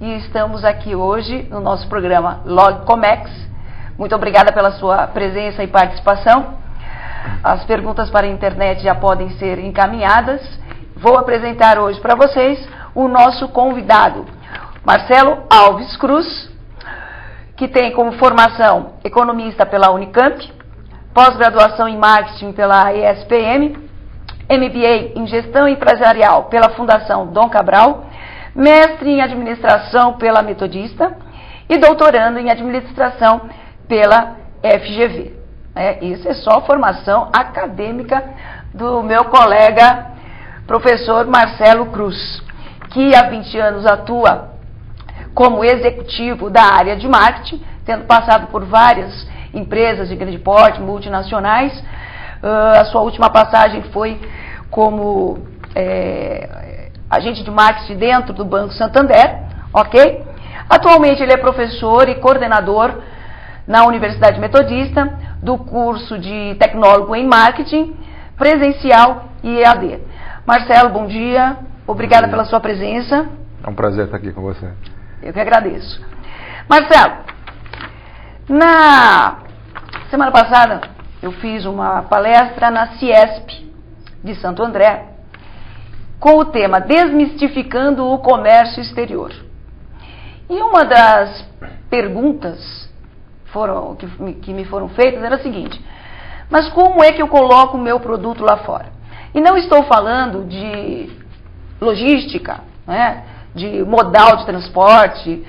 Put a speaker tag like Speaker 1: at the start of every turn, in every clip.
Speaker 1: e estamos aqui hoje no nosso programa LogComex. Muito obrigada pela sua presença e participação. As perguntas para a internet já podem ser encaminhadas. Vou apresentar hoje para vocês o nosso convidado, Marcelo Alves Cruz, que tem como formação economista pela Unicamp, pós-graduação em marketing pela ESPM, MBA em gestão empresarial pela Fundação Dom Cabral, mestre em administração pela Metodista e doutorando em administração pela FGV. Isso é só formação acadêmica do meu colega professor Marcelo Cruz, que há 20 anos atua como executivo da área de marketing, tendo passado por várias empresas de grande porte, multinacionais. A sua última passagem foi como agente de marketing dentro do Banco Santander, ok? Atualmente ele é professor e coordenador na Universidade Metodista do curso de tecnólogo em marketing, presencial e EAD. Marcelo, bom dia. Obrigada pela sua presença.
Speaker 2: É um prazer estar aqui com você.
Speaker 1: Eu que agradeço. Marcelo, na semana passada eu fiz uma palestra na Ciesp de Santo André com o tema Desmistificando o Comércio Exterior. E uma das perguntas que me foram feitas era a seguinte: mas como é que eu coloco o meu produto lá fora? E não estou falando de logística, né, de modal de transporte,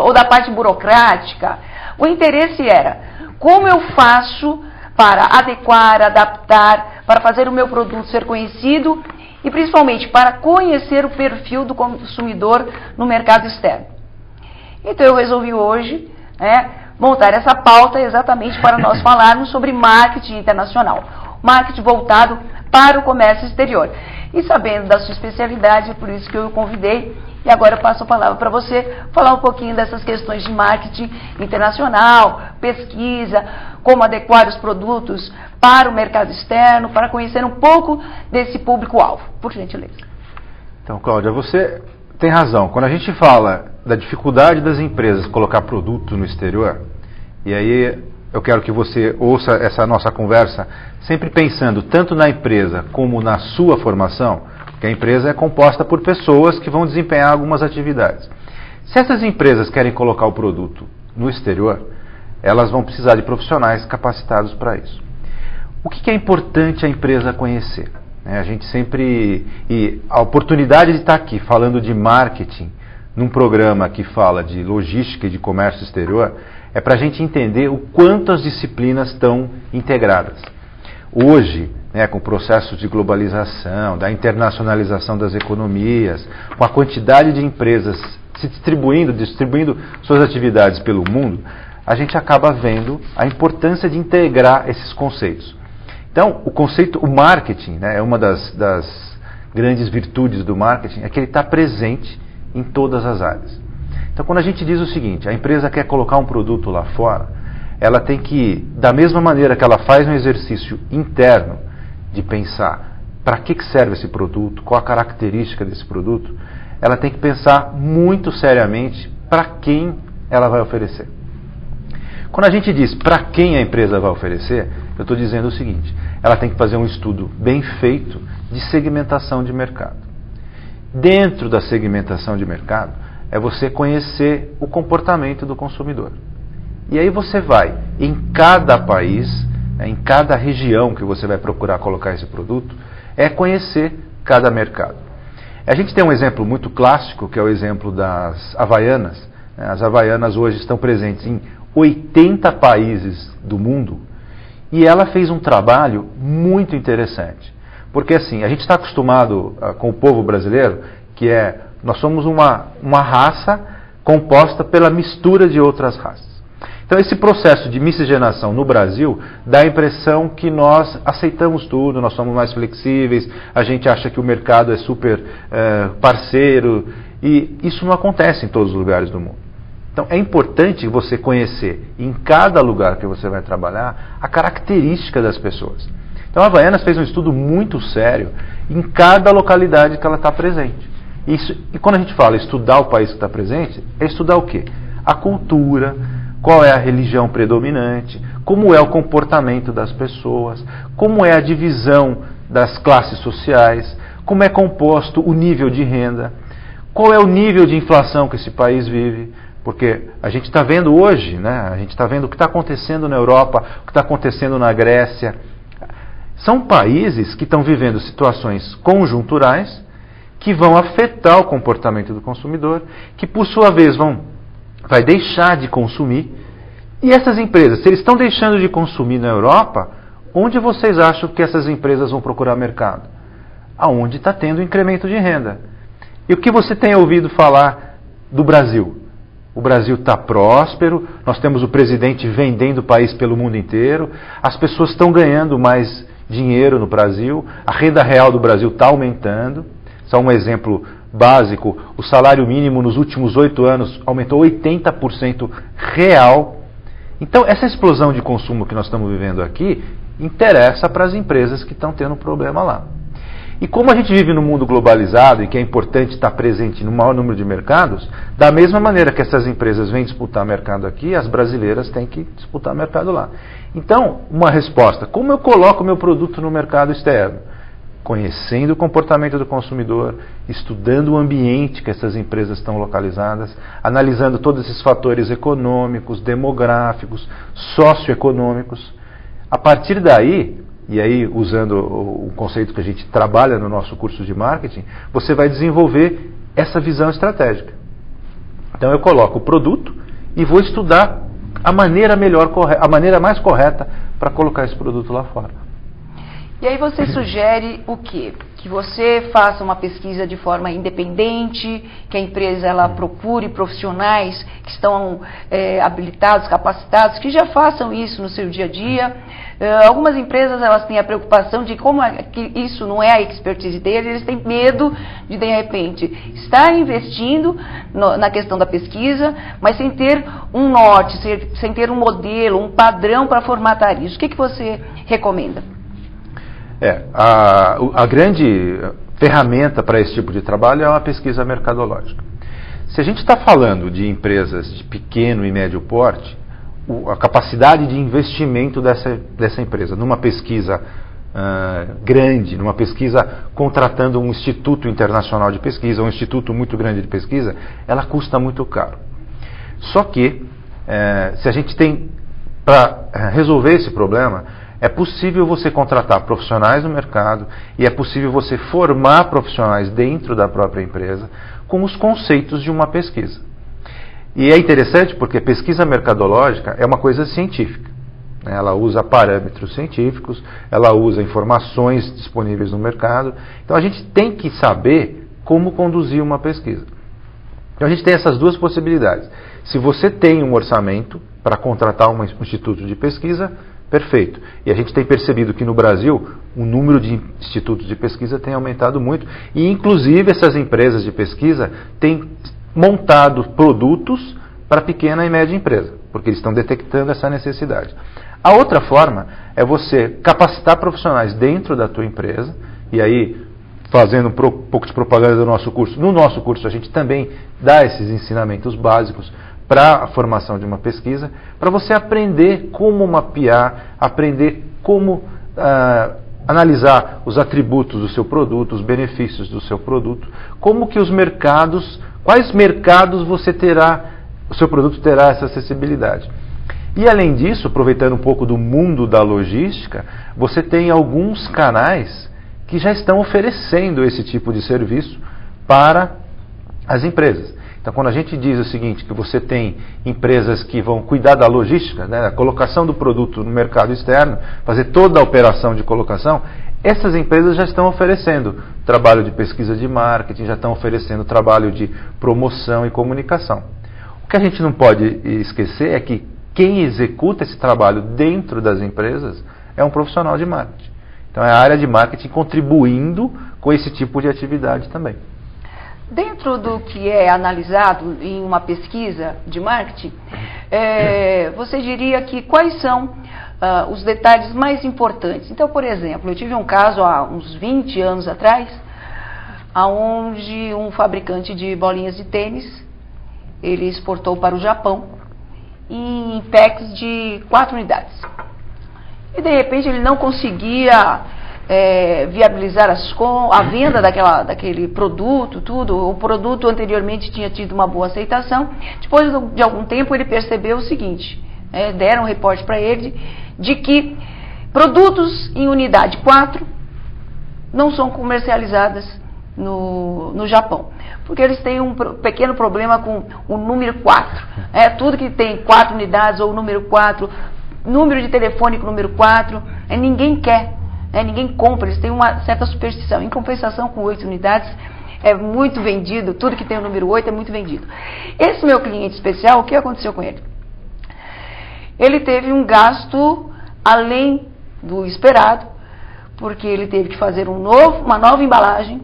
Speaker 1: ou da parte burocrática. O interesse era como eu faço para adequar, adaptar, para fazer o meu produto ser conhecido e principalmente para conhecer o perfil do consumidor no mercado externo. Então eu resolvi hoje montar essa pauta exatamente para nós falarmos sobre marketing internacional, marketing voltado para o comércio exterior. E sabendo da sua especialidade, é por isso que eu o convidei, e agora eu passo a palavra para você falar um pouquinho dessas questões de marketing internacional, pesquisa, como adequar os produtos para o mercado externo, para conhecer um pouco desse público-alvo. Por gentileza.
Speaker 2: Então, Cláudia, você tem razão. Quando a gente fala da dificuldade das empresas colocar produto no exterior, e aí eu quero que você ouça essa nossa conversa sempre pensando tanto na empresa como na sua formação, porque a empresa é composta por pessoas que vão desempenhar algumas atividades. Se essas empresas querem colocar o produto no exterior, elas vão precisar de profissionais capacitados para isso. O que é importante a empresa conhecer? A gente sempre... E a oportunidade de estar aqui falando de marketing num programa que fala de logística e de comércio exterior é para a gente entender o quanto as disciplinas estão integradas. Hoje, com o processo de globalização, da internacionalização das economias, com a quantidade de empresas se distribuindo suas atividades pelo mundo, a gente acaba vendo a importância de integrar esses conceitos. Então, o marketing, é uma das grandes virtudes do marketing, é que ele está presente em todas as áreas. Então, quando a gente diz o seguinte, a empresa quer colocar um produto lá fora, ela tem que, da mesma maneira que ela faz um exercício interno de pensar para que serve esse produto, qual a característica desse produto, ela tem que pensar muito seriamente para quem ela vai oferecer. Quando a gente diz para quem a empresa vai oferecer, eu estou dizendo o seguinte, ela tem que fazer um estudo bem feito de segmentação de mercado. Dentro da segmentação de mercado, é você conhecer o comportamento do consumidor. E aí você vai, em cada país, em cada região que você vai procurar colocar esse produto, é conhecer cada mercado. A gente tem um exemplo muito clássico, que é o exemplo das Havaianas. As Havaianas hoje estão presentes em 80 países do mundo, e ela fez um trabalho muito interessante. Porque assim, a gente está acostumado com o povo brasileiro, que nós somos uma raça composta pela mistura de outras raças. Então esse processo de miscigenação no Brasil dá a impressão que nós aceitamos tudo, nós somos mais flexíveis, a gente acha que o mercado é super parceiro, e isso não acontece em todos os lugares do mundo. Então é importante você conhecer em cada lugar que você vai trabalhar a característica das pessoas. Então a Havaianas fez um estudo muito sério em cada localidade que ela está presente. E quando a gente fala estudar o país que está presente, é estudar o quê? A cultura, qual é a religião predominante, como é o comportamento das pessoas, como é a divisão das classes sociais, como é composto o nível de renda, qual é o nível de inflação que esse país vive. Porque a gente está vendo hoje, né, a gente está vendo o que está acontecendo na Europa, o que está acontecendo na Grécia. São países que estão vivendo situações conjunturais que vão afetar o comportamento do consumidor, que por sua vez vai deixar de consumir. E essas empresas, se eles estão deixando de consumir na Europa, onde vocês acham que essas empresas vão procurar mercado? Aonde está tendo incremento de renda. E o que você tem ouvido falar do Brasil? O Brasil está próspero, nós temos o presidente vendendo o país pelo mundo inteiro, as pessoas estão ganhando mais dinheiro no Brasil, a renda real do Brasil está aumentando. Só um exemplo básico, o salário mínimo nos últimos 8 anos aumentou 80% real. Então, essa explosão de consumo que nós estamos vivendo aqui interessa para as empresas que estão tendo problema lá. E como a gente vive num mundo globalizado e que é importante estar presente no maior número de mercados, da mesma maneira que essas empresas vêm disputar mercado aqui, as brasileiras têm que disputar mercado lá. Então, uma resposta, como eu coloco meu produto no mercado externo? Conhecendo o comportamento do consumidor, estudando o ambiente que essas empresas estão localizadas, analisando todos esses fatores econômicos, demográficos, socioeconômicos. A partir daí, e aí usando o conceito que a gente trabalha no nosso curso de marketing, você vai desenvolver essa visão estratégica. Então eu coloco o produto e vou estudar a maneira mais correta para colocar esse produto lá fora.
Speaker 1: E aí você sugere o quê? Que você faça uma pesquisa de forma independente, que a empresa ela procure profissionais que estão habilitados, capacitados, que já façam isso no seu dia a dia. Algumas empresas elas têm a preocupação de como que isso não é a expertise deles, eles têm medo de repente estar investindo na questão da pesquisa, mas sem ter um norte, sem ter um modelo, um padrão para formatar isso. O que você recomenda?
Speaker 2: A grande ferramenta para esse tipo de trabalho é uma pesquisa mercadológica. Se a gente está falando de empresas de pequeno e médio porte, a capacidade de investimento dessa empresa numa pesquisa grande, numa pesquisa contratando um instituto internacional de pesquisa, um instituto muito grande de pesquisa, ela custa muito caro. Só que, se a gente tem, para resolver esse problema, é possível você contratar profissionais no mercado e é possível você formar profissionais dentro da própria empresa com os conceitos de uma pesquisa. E é interessante porque pesquisa mercadológica é uma coisa científica. Ela usa parâmetros científicos, ela usa informações disponíveis no mercado. Então a gente tem que saber como conduzir uma pesquisa. Então a gente tem essas duas possibilidades. Se você tem um orçamento para contratar um instituto de pesquisa, perfeito. E a gente tem percebido que no Brasil o número de institutos de pesquisa tem aumentado muito. E inclusive essas empresas de pesquisa têm montado produtos para pequena e média empresa, porque eles estão detectando essa necessidade. A outra forma é você capacitar profissionais dentro da tua empresa, e aí, fazendo um pouco de propaganda do nosso curso, no nosso curso a gente também dá esses ensinamentos básicos para a formação de uma pesquisa, para você aprender como mapear, aprender como analisar os atributos do seu produto, os benefícios do seu produto, como que os mercados, quais mercados você terá, o seu produto terá essa acessibilidade. E além disso, aproveitando um pouco do mundo da logística, você tem alguns canais que já estão oferecendo esse tipo de serviço para as empresas. Então, quando a gente diz o seguinte, que você tem empresas que vão cuidar da logística, né, a colocação do produto no mercado externo, fazer toda a operação de colocação, essas empresas já estão oferecendo trabalho de pesquisa de marketing, já estão oferecendo trabalho de promoção e comunicação. O que a gente não pode esquecer é que quem executa esse trabalho dentro das empresas é um profissional de marketing. Então, é a área de marketing contribuindo com esse tipo de atividade também.
Speaker 1: Dentro do que é analisado em uma pesquisa de marketing, você diria que quais são os detalhes mais importantes? Então, por exemplo, eu tive um caso há uns 20 anos atrás, aonde um fabricante de bolinhas de tênis, ele exportou para o Japão em packs de 4 unidades. E de repente ele não conseguia viabilizar a venda daquele produto, tudo. O produto anteriormente tinha tido uma boa aceitação. Depois de algum tempo ele percebeu o seguinte, deram um reporte para ele de que produtos em unidade 4 não são comercializadas no Japão, porque eles têm um pequeno problema com o número 4. Tudo que tem 4 unidades ou o número 4, número de telefone com o número 4, ninguém quer, ninguém compra, eles têm uma certa superstição. Em compensação, com 8 unidades é muito vendido, tudo que tem o número 8 é muito vendido. Esse meu cliente especial, o que aconteceu com ele? Ele teve um gasto além do esperado, porque ele teve que fazer uma nova embalagem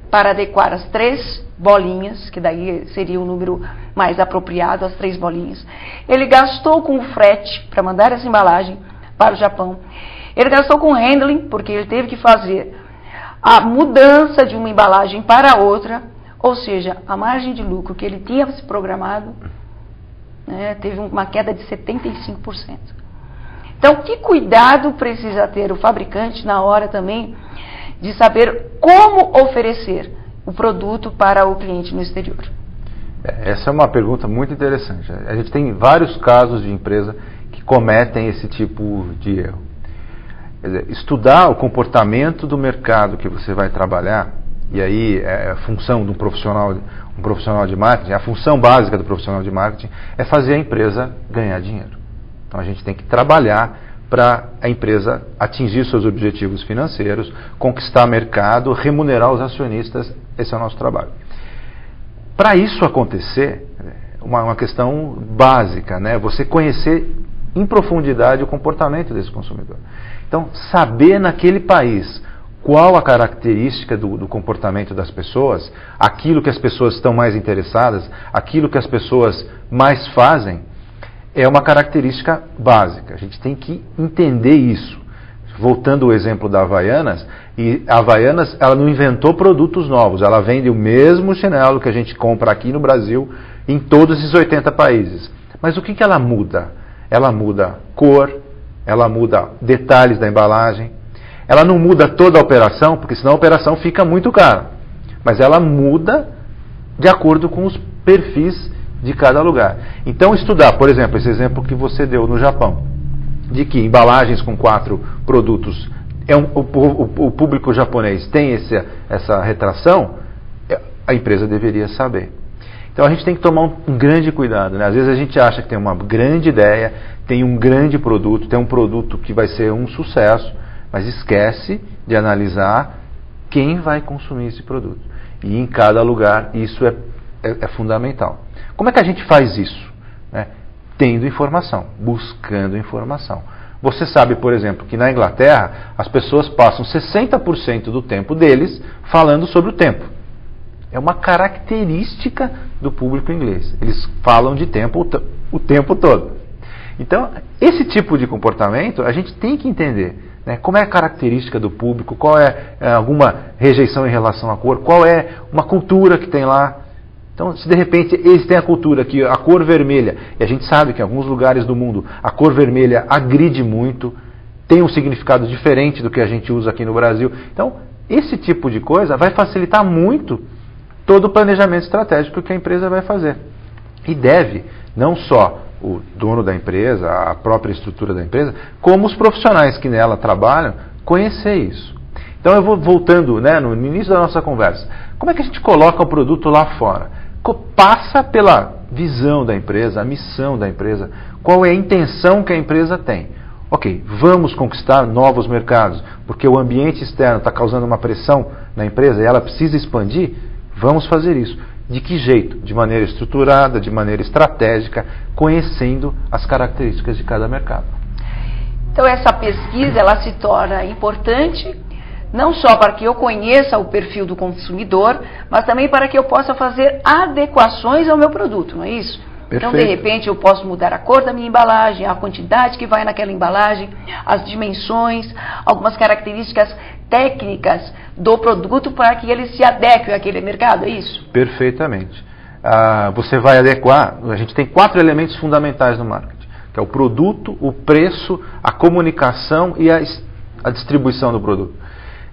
Speaker 1: para adequar as 3 bolinhas, que daí seria o número mais apropriado, as 3 bolinhas. Ele gastou com o frete para mandar essa embalagem para o Japão. Ele gastou com handling, porque ele teve que fazer a mudança de uma embalagem para outra, ou seja, a margem de lucro que ele tinha se programado, teve uma queda de 75%. Então, que cuidado precisa ter o fabricante na hora também de saber como oferecer o produto para o cliente no exterior?
Speaker 2: Essa é uma pergunta muito interessante. A gente tem vários casos de empresa que cometem esse tipo de erro. Quer dizer, estudar o comportamento do mercado que você vai trabalhar, e aí a função de um profissional de marketing, a função básica do profissional de marketing é fazer a empresa ganhar dinheiro. Então a gente tem que trabalhar para a empresa atingir seus objetivos financeiros, conquistar mercado, remunerar os acionistas. Esse é o nosso trabalho. Para isso acontecer, uma questão básica, você conhecer em profundidade o comportamento desse consumidor. Então, saber naquele país qual a característica do comportamento das pessoas, aquilo que as pessoas estão mais interessadas, aquilo que as pessoas mais fazem, é uma característica básica. A gente tem que entender isso. Voltando ao exemplo da Havaianas, e a Havaianas, ela não inventou produtos novos, ela vende o mesmo chinelo que a gente compra aqui no Brasil, em todos esses 80 países. Mas o que ela muda? Ela muda cor, ela muda detalhes da embalagem, ela não muda toda a operação, porque senão a operação fica muito cara. Mas ela muda de acordo com os perfis de cada lugar. Então, estudar, por exemplo, esse exemplo que você deu no Japão, de que embalagens com 4 produtos, o público japonês tem essa retração, a empresa deveria saber. Então, a gente tem que tomar um grande cuidado. Às vezes a gente acha que tem uma grande ideia, tem um grande produto, tem um produto que vai ser um sucesso, mas esquece de analisar quem vai consumir esse produto. E em cada lugar isso é fundamental. Como é que a gente faz isso? Tendo informação, buscando informação. Você sabe, por exemplo, que na Inglaterra as pessoas passam 60% do tempo deles falando sobre o tempo. É uma característica do público inglês. Eles falam de tempo o tempo todo. Então, esse tipo de comportamento a gente tem que entender. Como é a característica do público, qual é alguma rejeição em relação à cor, qual é uma cultura que tem lá. Então, se de repente eles têm a cultura que a cor vermelha, e a gente sabe que em alguns lugares do mundo a cor vermelha agride muito, tem um significado diferente do que a gente usa aqui no Brasil. Então, esse tipo de coisa vai facilitar muito todo o planejamento estratégico que a empresa vai fazer. E deve, não só o dono da empresa, a própria estrutura da empresa, como os profissionais que nela trabalham, conhecer isso. Então eu vou voltando no início da nossa conversa. Como é que a gente coloca o produto lá fora? Passa pela visão da empresa, a missão da empresa, qual é a intenção que a empresa tem. Ok, vamos conquistar novos mercados, porque o ambiente externo está causando uma pressão na empresa e ela precisa expandir, vamos fazer isso. De que jeito? De maneira estruturada, de maneira estratégica, conhecendo as características de cada mercado.
Speaker 1: Então essa pesquisa ela se torna importante, não só para que eu conheça o perfil do consumidor, mas também para que eu possa fazer adequações ao meu produto, não é isso? Perfeito. Então, de repente, eu posso mudar a cor da minha embalagem, a quantidade que vai naquela embalagem, as dimensões, algumas características técnicas do produto para que ele se adeque àquele mercado, é isso?
Speaker 2: Perfeitamente. Você vai adequar, a gente tem 4 elementos fundamentais no marketing, que é o produto, o preço, a comunicação e a distribuição do produto.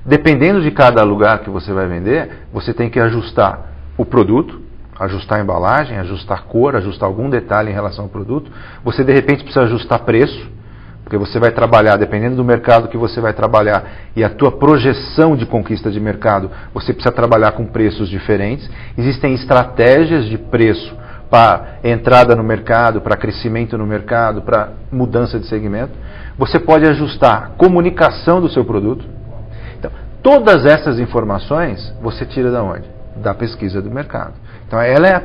Speaker 2: Dependendo de cada lugar que você vai vender, você tem que ajustar o produto, ajustar a embalagem, ajustar a cor, ajustar algum detalhe em relação ao produto. Você de repente precisa ajustar preço, porque você vai trabalhar, dependendo do mercado que você vai trabalhar e a tua projeção de conquista de mercado, você precisa trabalhar com preços diferentes. Existem estratégias de preço para entrada no mercado, para crescimento no mercado, para mudança de segmento. Você pode ajustar a comunicação do seu produto. Então, todas essas informações você tira da onde? Da pesquisa do mercado. Então, ela é a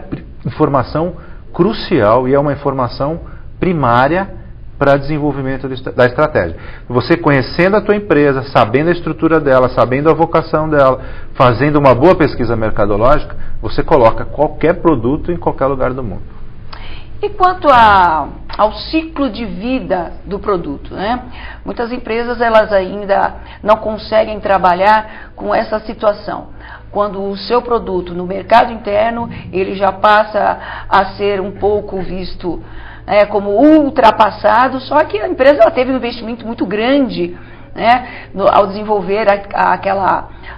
Speaker 2: informação crucial e é uma informação primária para desenvolvimento da estratégia. Você conhecendo a tua empresa, sabendo a estrutura dela, sabendo a vocação dela, fazendo uma boa pesquisa mercadológica, você coloca qualquer produto em qualquer lugar do mundo.
Speaker 1: E quanto ao ciclo de vida do produto, né? Muitas empresas elas ainda não conseguem trabalhar com essa situação. Quando o seu produto no mercado interno, ele já passa a ser um pouco visto como ultrapassado, só que a empresa ela teve um investimento muito grande, né, ao desenvolver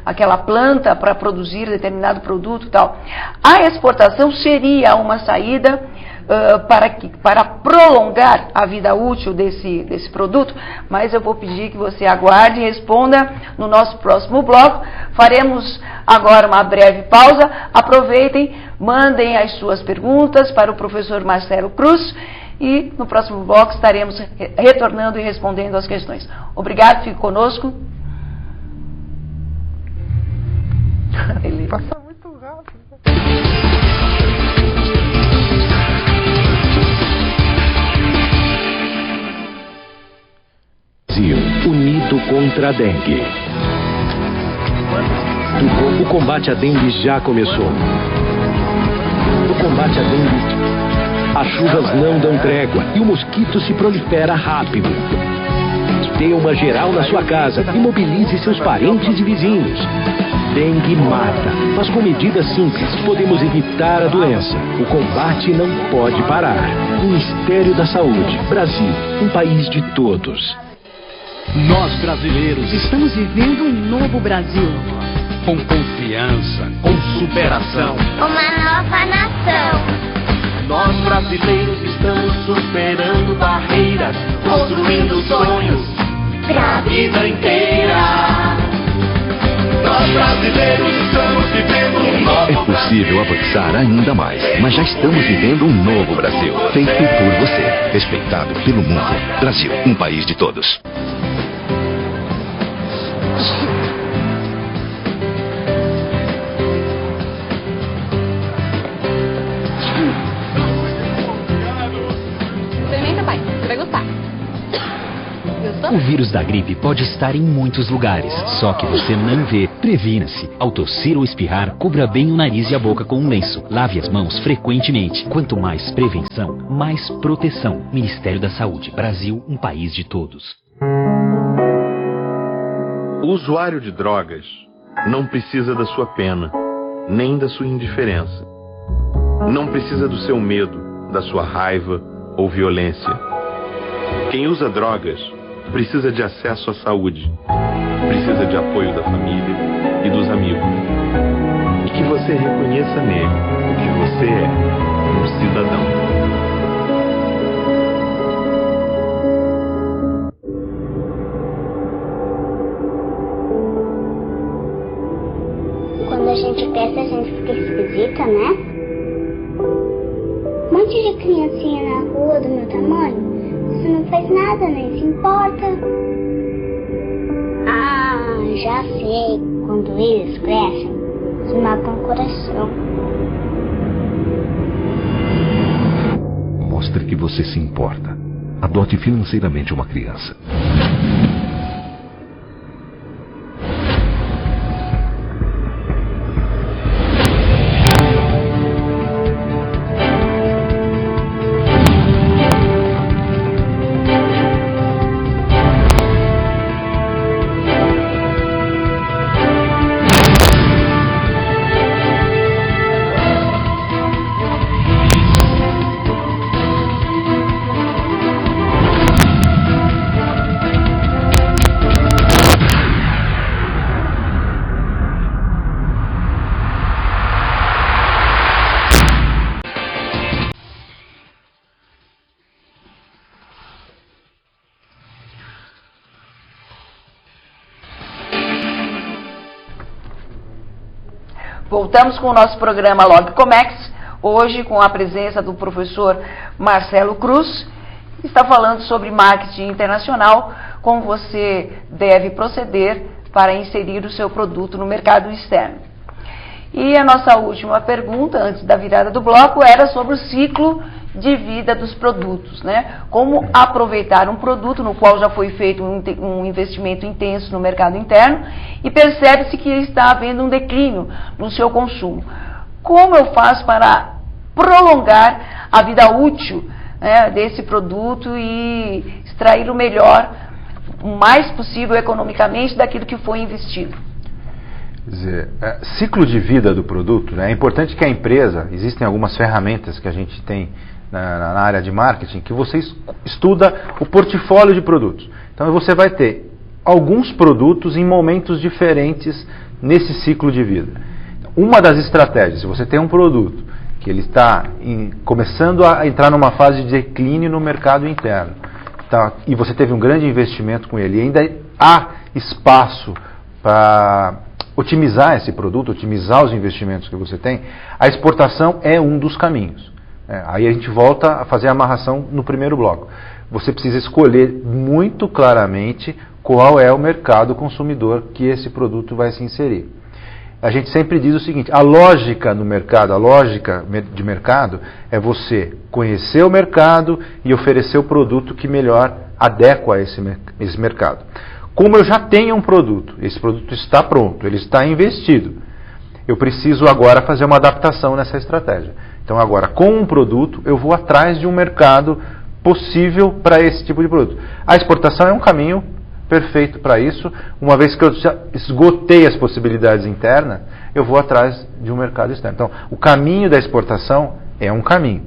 Speaker 1: aquela planta para produzir determinado produto e tal. A exportação seria uma saída para prolongar a vida útil desse produto, mas eu vou pedir que você aguarde e responda no nosso próximo bloco. Faremos agora uma breve pausa. Aproveitem, mandem as suas perguntas para o professor Marcelo Cruz e no próximo bloco estaremos retornando e respondendo as questões. Obrigado, fique conosco.
Speaker 2: Passa muito rápido.
Speaker 3: Unido contra a dengue. O combate à dengue já começou. O combate à dengue, as chuvas não dão trégua e o mosquito se prolifera rápido. Dê uma geral na sua casa e mobilize seus parentes e vizinhos. Dengue mata, mas com medidas simples podemos evitar a doença. O combate não pode parar. Ministério da Saúde, Brasil, um país de todos.
Speaker 4: Nós brasileiros
Speaker 5: estamos vivendo um novo Brasil.
Speaker 4: Com confiança, com superação.
Speaker 6: Uma nova nação.
Speaker 7: Nós brasileiros estamos superando barreiras, construindo sonhos pra vida inteira. Nós brasileiros estamos vivendo um novo
Speaker 3: É possível avançar ainda mais, mas já estamos vivendo um novo Brasil, feito por você, respeitado pelo mundo. Brasil, um país de todos.
Speaker 5: Experimenta, pai. Você vai gostar. Gostou?
Speaker 8: O vírus da gripe pode estar em muitos lugares, só que você não vê. Previna-se. Ao tossir ou espirrar, cubra bem o nariz e a boca com um lenço. Lave as mãos frequentemente. Quanto mais prevenção, mais proteção. Ministério da Saúde. Brasil, um país de todos.
Speaker 9: O usuário de drogas não precisa da sua pena, nem da sua indiferença. Não precisa do seu medo, da sua raiva ou violência. Quem usa drogas precisa de acesso à saúde, precisa de apoio da família e dos amigos. E que você reconheça nele o que você é, um cidadão.
Speaker 6: Quando a gente cresce, a gente fica esquisita, né? Um monte de criancinha na rua do meu tamanho. Você não faz nada, nem se importa. Ah, já sei. Quando eles crescem, eles matam o coração.
Speaker 3: Mostre que você se importa. Adote financeiramente uma criança.
Speaker 1: Voltamos com o nosso programa Logcomex, hoje com a presença do professor Marcelo Cruz, que está falando sobre marketing internacional, como você deve proceder para inserir o seu produto no mercado externo. E a nossa última pergunta, antes da virada do bloco, era sobre o ciclo de vida dos produtos, né? Como aproveitar um produto no qual já foi feito um investimento intenso no mercado interno e percebe-se que está havendo um declínio no seu consumo. Como eu faço para prolongar a vida útil, né, desse produto e extrair o melhor, o mais possível economicamente daquilo que foi investido?
Speaker 2: Quer dizer, ciclo de vida do produto, né? É importante que a empresa, existem algumas ferramentas que a gente tem na área de marketing, que você estuda o portfólio de produtos. Então você vai ter alguns produtos em momentos diferentes nesse ciclo de vida. Uma das estratégias, se você tem um produto que ele está começando a entrar numa fase de declínio no mercado interno, tá, e você teve um grande investimento com ele, e ainda há espaço para otimizar esse produto, otimizar os investimentos que você tem, a exportação é um dos caminhos. Aí a gente volta a fazer a amarração no primeiro bloco. Você precisa escolher muito claramente qual é o mercado consumidor que esse produto vai se inserir. A gente sempre diz o seguinte, a lógica no mercado, a lógica de mercado é você conhecer o mercado e oferecer o produto que melhor adequa a esse mercado. Como eu já tenho um produto, esse produto está pronto, ele está investido, eu preciso agora fazer uma adaptação nessa estratégia. Então agora, com um produto, eu vou atrás de um mercado possível para esse tipo de produto. A exportação é um caminho perfeito para isso. Uma vez que eu já esgotei as possibilidades internas, eu vou atrás de um mercado externo. Então, o caminho da exportação é um caminho.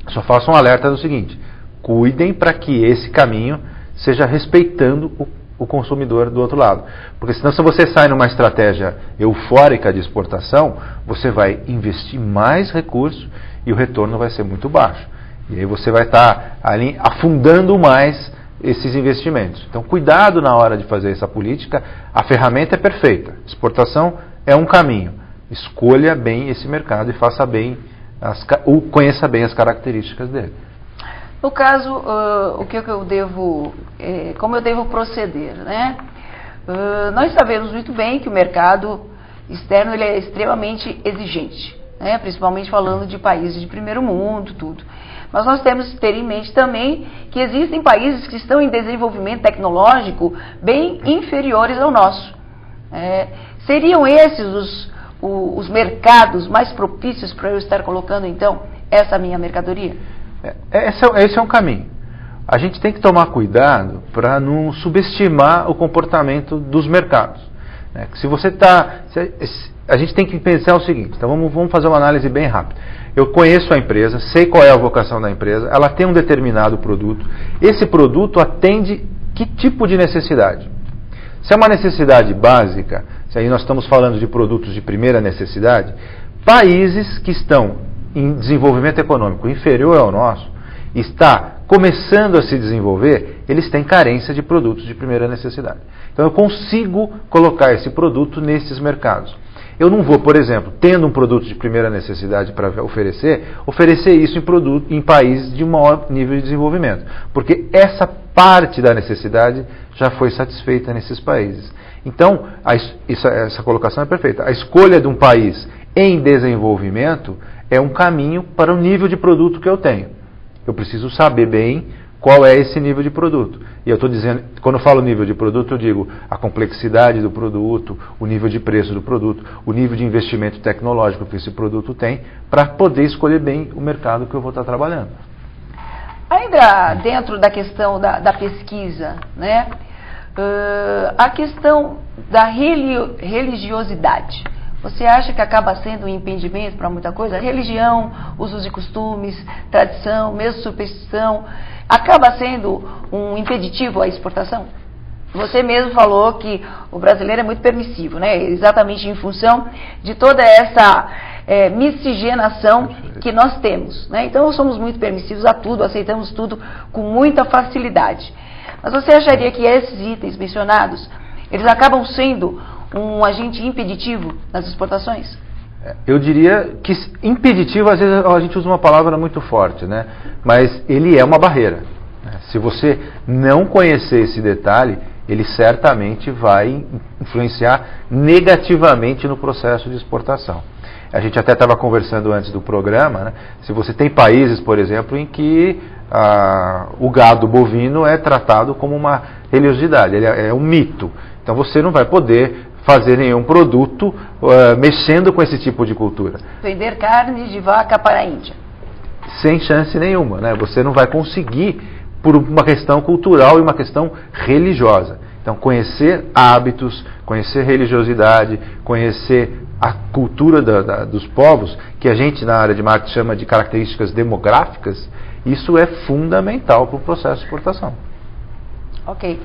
Speaker 2: Só faço um alerta do seguinte, cuidem para que esse caminho seja respeitando o consumidor do outro lado. Porque senão, se você sai numa estratégia eufórica de exportação, você vai investir mais recursos e o retorno vai ser muito baixo. E aí você vai estar ali afundando mais esses investimentos. Então, cuidado na hora de fazer essa política. A ferramenta é perfeita. Exportação é um caminho. Escolha bem esse mercado e faça bem, conheça bem as características dele.
Speaker 1: No caso, como eu devo proceder, né? Nós sabemos muito bem que o mercado externo ele é extremamente exigente, né? Principalmente falando de países de primeiro mundo, tudo. Mas nós temos que ter em mente também que existem países que estão em desenvolvimento tecnológico bem inferiores ao nosso. Seriam esses os mercados mais propícios para eu estar colocando, então, essa minha mercadoria?
Speaker 2: Esse é um caminho. A gente tem que tomar cuidado para não subestimar o comportamento dos mercados. Se você a gente tem que pensar o seguinte, então vamos fazer uma análise bem rápida. Eu conheço a empresa, sei qual é a vocação da empresa, ela tem um determinado produto. Esse produto atende que tipo de necessidade? Se é uma necessidade básica, se aí nós estamos falando de produtos de primeira necessidade, países que estão em desenvolvimento econômico inferior ao nosso, está começando a se desenvolver, eles têm carência de produtos de primeira necessidade. Então eu consigo colocar esse produto nesses mercados. Eu não vou, por exemplo, tendo um produto de primeira necessidade para oferecer isso em países de maior nível de desenvolvimento, porque essa parte da necessidade já foi satisfeita nesses países. Então, essa colocação é perfeita. A escolha de um país em desenvolvimento é um caminho para o nível de produto que eu tenho. Eu preciso saber bem qual é esse nível de produto. E eu estou dizendo, quando eu falo nível de produto, eu digo a complexidade do produto, o nível de preço do produto, o nível de investimento tecnológico que esse produto tem, para poder escolher bem o mercado que eu vou estar trabalhando.
Speaker 1: Ainda dentro da questão da pesquisa, né? A questão da religiosidade. Você acha que acaba sendo um impedimento para muita coisa? Religião, usos e costumes, tradição, mesmo superstição, acaba sendo um impeditivo à exportação? Você mesmo falou que o brasileiro é muito permissivo, né? Exatamente em função de toda essa miscigenação que nós temos, né? Então, nós somos muito permissivos a tudo, aceitamos tudo com muita facilidade. Mas você acharia que esses itens mencionados, eles acabam sendo um agente impeditivo nas exportações?
Speaker 2: Eu diria que impeditivo, às vezes a gente usa uma palavra muito forte, né? Mas ele é uma barreira. Se você não conhecer esse detalhe, ele certamente vai influenciar negativamente no processo de exportação. A gente até estava conversando antes do programa, né? Se você tem países, por exemplo, em que o gado bovino é tratado como uma religiosidade, ele é um mito. Então você não vai poder fazer nenhum produto mexendo com esse tipo de cultura.
Speaker 1: Vender carne de vaca para a Índia.
Speaker 2: Sem chance nenhuma, né? Você não vai conseguir por uma questão cultural e uma questão religiosa. Então, conhecer hábitos, conhecer religiosidade, conhecer a cultura dos povos, que a gente na área de marketing chama de características demográficas, isso é fundamental para o processo de exportação.
Speaker 1: Ok.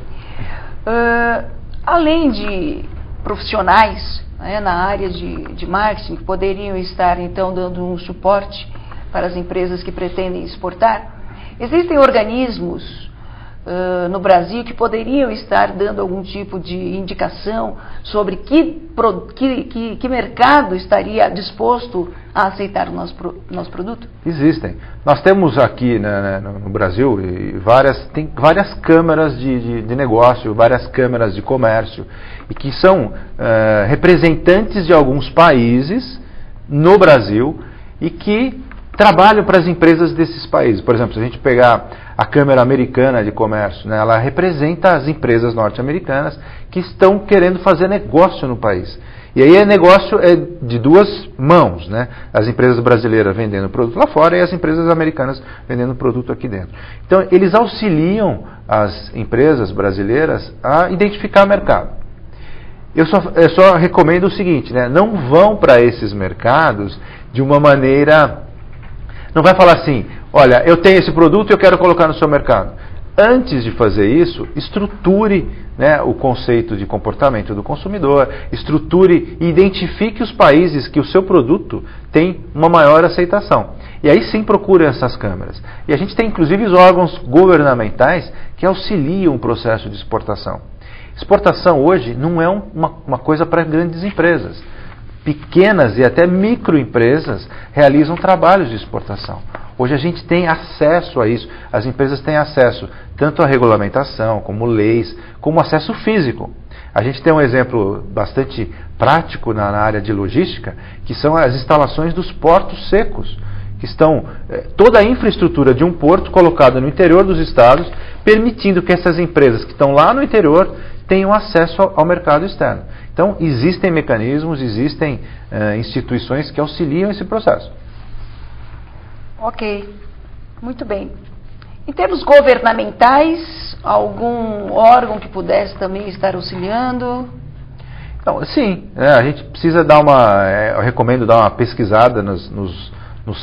Speaker 1: Além de profissionais, né, na área de marketing, que poderiam estar, então, dando um suporte para as empresas que pretendem exportar, existem organismos no Brasil que poderiam estar dando algum tipo de indicação sobre que mercado estaria disposto a aceitar o nosso produto?
Speaker 2: Existem. Nós temos aqui no Brasil tem várias câmaras de negócio, várias câmaras de comércio, e que são representantes de alguns países no Brasil e que trabalham para as empresas desses países. Por exemplo, se a gente pegar a Câmara Americana de Comércio, né, ela representa as empresas norte-americanas que estão querendo fazer negócio no país. E aí negócio é de duas mãos, né? As empresas brasileiras vendendo produto lá fora e as empresas americanas vendendo produto aqui dentro. Então, eles auxiliam as empresas brasileiras a identificar mercado. Eu só recomendo o seguinte, né? Não vão para esses mercados de uma maneira... Não vai falar assim, olha, eu tenho esse produto e eu quero colocar no seu mercado. Antes de fazer isso, estruture, né, o conceito de comportamento do consumidor, estruture e identifique os países que o seu produto tem uma maior aceitação. E aí sim procure essas câmaras. E a gente tem inclusive os órgãos governamentais que auxiliam o processo de exportação. Exportação hoje não é uma coisa para grandes empresas. Pequenas e até microempresas realizam trabalhos de exportação. Hoje a gente tem acesso a isso. As empresas têm acesso tanto à regulamentação, como leis, como acesso físico. A gente tem um exemplo bastante prático na área de logística, que são as instalações dos portos secos, que estão toda a infraestrutura de um porto colocada no interior dos estados, permitindo que essas empresas que estão lá no interior tenham acesso ao mercado externo. Então, existem mecanismos, existem instituições que auxiliam esse processo.
Speaker 1: Ok, muito bem. Em termos governamentais, algum órgão que pudesse também estar auxiliando?
Speaker 2: Então, sim, a gente precisa eu recomendo dar uma pesquisada nos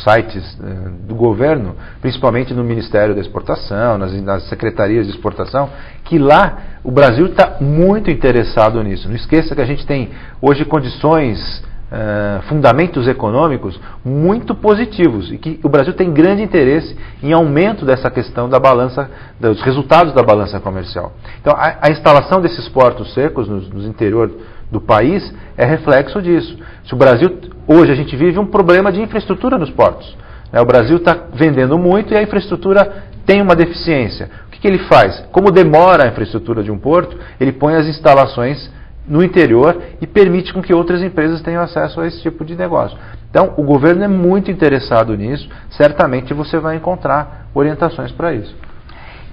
Speaker 2: sites do governo, principalmente no Ministério da Exportação, nas secretarias de exportação, que lá o Brasil está muito interessado nisso. Não esqueça que a gente tem hoje condições, fundamentos econômicos muito positivos e que o Brasil tem grande interesse em aumento dessa questão da balança, dos resultados da balança comercial. Então, a instalação desses portos secos no interior do país é reflexo disso. Se o Brasil, hoje a gente vive um problema de infraestrutura nos portos, né? O Brasil está vendendo muito e a infraestrutura tem uma deficiência. O que ele faz? Como demora a infraestrutura de um porto, ele põe as instalações no interior e permite com que outras empresas tenham acesso a esse tipo de negócio. Então, o governo é muito interessado nisso, certamente você vai encontrar orientações para isso.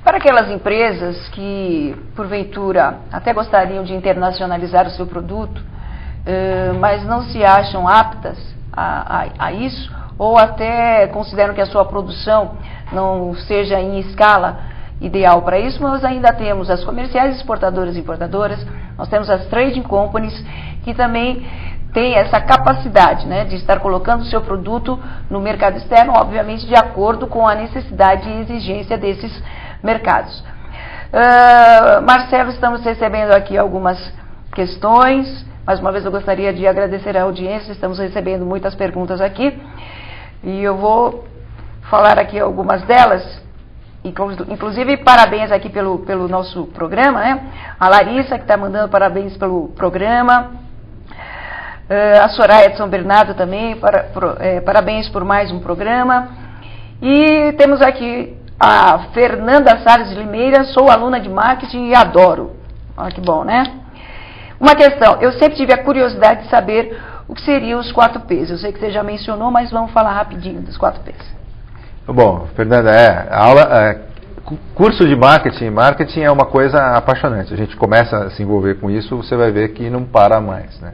Speaker 1: Para aquelas empresas que, porventura, até gostariam de internacionalizar o seu produto, mas não se acham aptas a isso, ou até consideram que a sua produção não seja em escala ideal para isso, nós ainda temos as comerciais exportadoras e importadoras, nós temos as trading companies, que também têm essa capacidade, né, de estar colocando o seu produto no mercado externo, obviamente de acordo com a necessidade e exigência desses mercados. Marcelo, estamos recebendo aqui algumas questões. Mais uma vez eu gostaria de agradecer a audiência, estamos recebendo muitas perguntas aqui e eu vou falar aqui algumas delas. Inclusive, parabéns aqui pelo nosso programa, né? A Larissa, que está mandando parabéns pelo programa. A Soraya de São Bernardo também, parabéns por mais um programa. E temos aqui a Fernanda Salles de Limeira, sou aluna de marketing e adoro. Olha que bom, né? Uma questão, eu sempre tive a curiosidade de saber o que seriam os 4 P's. Eu sei que você já mencionou, mas vamos falar rapidinho dos 4 P's.
Speaker 2: Bom, Fernanda, curso de marketing é uma coisa apaixonante. A gente começa a se envolver com isso, você vai ver que não para mais, né?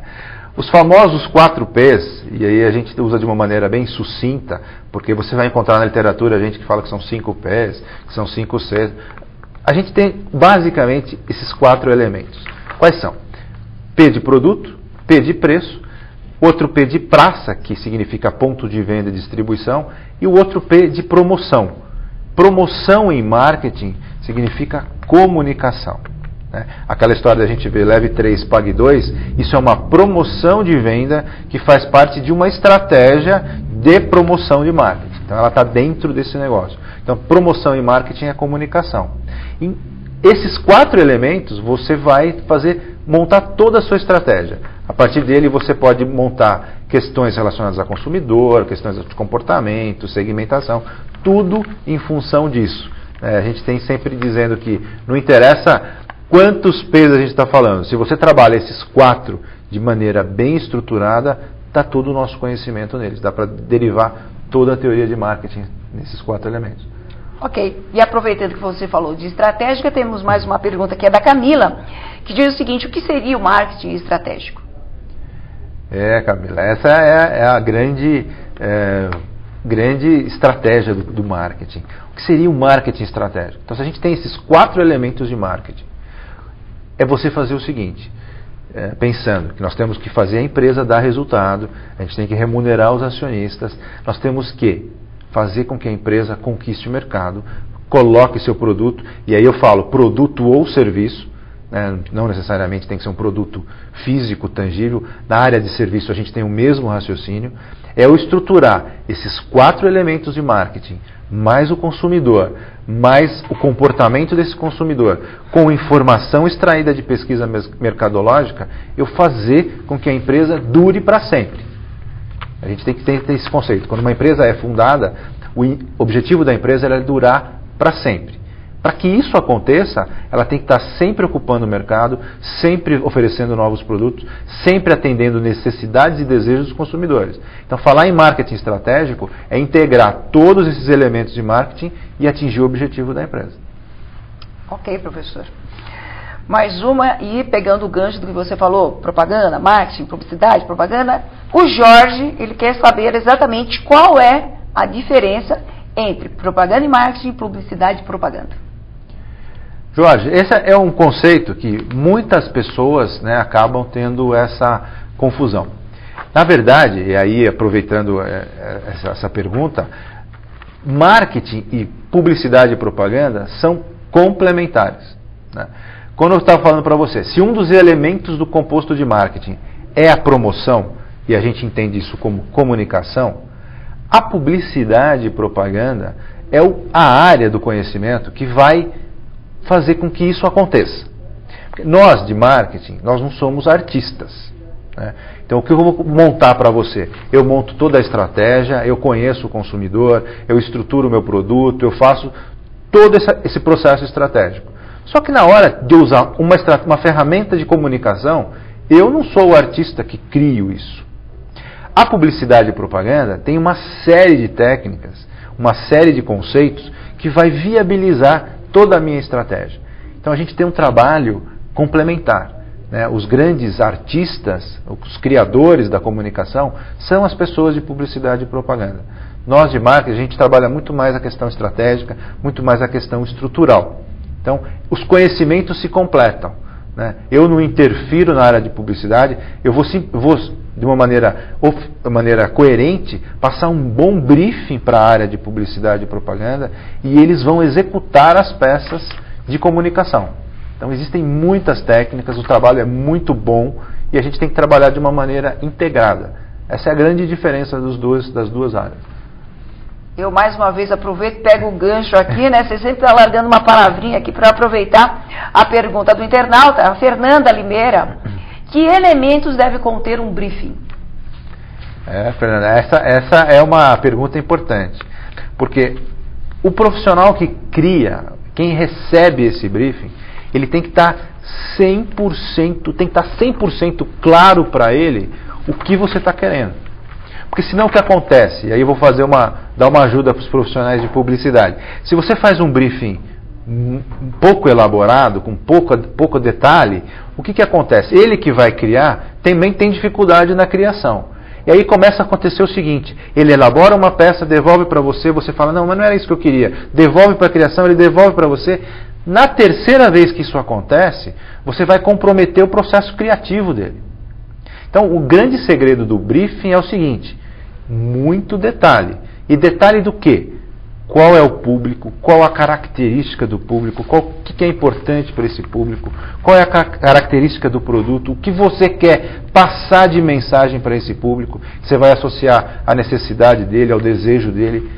Speaker 2: Os famosos 4 P's, e aí a gente usa de uma maneira bem sucinta, porque você vai encontrar na literatura gente que fala que são 5 P's, que são 5 C's. A gente tem basicamente esses 4 elementos. Quais são? P de produto, P de preço, outro P de praça, que significa ponto de venda e distribuição, e o outro P de promoção. Promoção em marketing significa comunicação. Aquela história da gente ver leve 3, pague 2, isso é uma promoção de venda que faz parte de uma estratégia de promoção de marketing. Então ela está dentro desse negócio. Então promoção em marketing é comunicação. E esses 4 elementos você vai montar toda a sua estratégia. A partir dele você pode montar questões relacionadas a consumidor, questões de comportamento, segmentação, tudo em função disso. A gente tem sempre dizendo que não interessa quantos P's a gente está falando. Se você trabalha esses 4 de maneira bem estruturada, está todo o nosso conhecimento neles. Dá para derivar toda a teoria de marketing nesses 4 elementos.
Speaker 1: Ok. E aproveitando que você falou de estratégica, temos mais uma pergunta que é da Camila, que diz o seguinte: o que seria o marketing estratégico?
Speaker 2: Camila, essa é a grande estratégia do marketing. O que seria o marketing estratégico? Então, se a gente tem esses 4 elementos de marketing, é você fazer o seguinte, pensando que nós temos que fazer a empresa dar resultado, a gente tem que remunerar os acionistas, nós temos que fazer com que a empresa conquiste o mercado, coloque seu produto, e aí eu falo produto ou serviço, não necessariamente tem que ser um produto físico, tangível. Na área de serviço a gente tem o mesmo raciocínio, é eu estruturar esses 4 elementos de marketing, mais o consumidor, mais o comportamento desse consumidor, com informação extraída de pesquisa mercadológica, eu fazer com que a empresa dure para sempre. A gente tem que ter esse conceito. Quando uma empresa é fundada, o objetivo da empresa é durar para sempre. Para que isso aconteça, ela tem que estar sempre ocupando o mercado, sempre oferecendo novos produtos, sempre atendendo necessidades e desejos dos consumidores. Então, falar em marketing estratégico é integrar todos esses elementos de marketing e atingir o objetivo da empresa.
Speaker 1: Ok, professor. Mais uma, e pegando o gancho do que você falou, propaganda, marketing, publicidade, propaganda, o Jorge, ele quer saber exatamente qual é a diferença entre propaganda e marketing, publicidade e propaganda.
Speaker 2: Jorge, esse é um conceito que muitas pessoas acabam tendo essa confusão. Na verdade, e aí aproveitando essa pergunta, marketing e publicidade e propaganda são complementares. Quando eu estava falando para você, se um dos elementos do composto de marketing é a promoção, e a gente entende isso como comunicação, a publicidade e propaganda é a área do conhecimento que vai fazer com que isso aconteça. Porque nós, de marketing, nós não somos artistas. Então, o que eu vou montar para você? Eu monto toda a estratégia, eu conheço o consumidor, eu estruturo o meu produto, eu faço todo esse processo estratégico. Só que na hora de usar uma ferramenta de comunicação, eu não sou o artista que crio isso. A publicidade e propaganda tem uma série de técnicas, uma série de conceitos que vai viabilizar toda a minha estratégia. Então a gente tem um trabalho complementar. Os grandes artistas, os criadores da comunicação, são as pessoas de publicidade e propaganda. Nós de marketing, a gente trabalha muito mais a questão estratégica, muito mais a questão estrutural. Então, os conhecimentos se completam. Eu não interfiro na área de publicidade, eu vou de uma maneira coerente, passar um bom briefing para a área de publicidade e propaganda e eles vão executar as peças de comunicação. Então existem muitas técnicas, o trabalho é muito bom e a gente tem que trabalhar de uma maneira integrada. Essa é a grande diferença das duas áreas.
Speaker 1: Eu mais uma vez aproveito, pego o gancho aqui, Você sempre está largando uma palavrinha aqui para aproveitar a pergunta do internauta, a Fernanda Limeira. Que elementos deve conter um briefing?
Speaker 2: Fernanda, essa é uma pergunta importante, porque o profissional que cria, quem recebe esse briefing, ele tem que estar 100% claro para ele o que você está querendo. Porque senão o que acontece, e aí eu vou dar uma ajuda para os profissionais de publicidade. Se você faz um briefing um pouco elaborado, com pouco detalhe, o que acontece? Ele que vai criar também tem dificuldade na criação. E aí começa a acontecer o seguinte, ele elabora uma peça, devolve para você, você fala, não, mas não era isso que eu queria. Devolve para a criação, ele devolve para você. Na terceira vez que isso acontece, você vai comprometer o processo criativo dele. Então, o grande segredo do briefing é o seguinte, muito detalhe. E detalhe do quê? Qual é o público, qual a característica do público, o que é importante para esse público, qual é a característica do produto, o que você quer passar de mensagem para esse público, você vai associar a necessidade dele, ao desejo dele.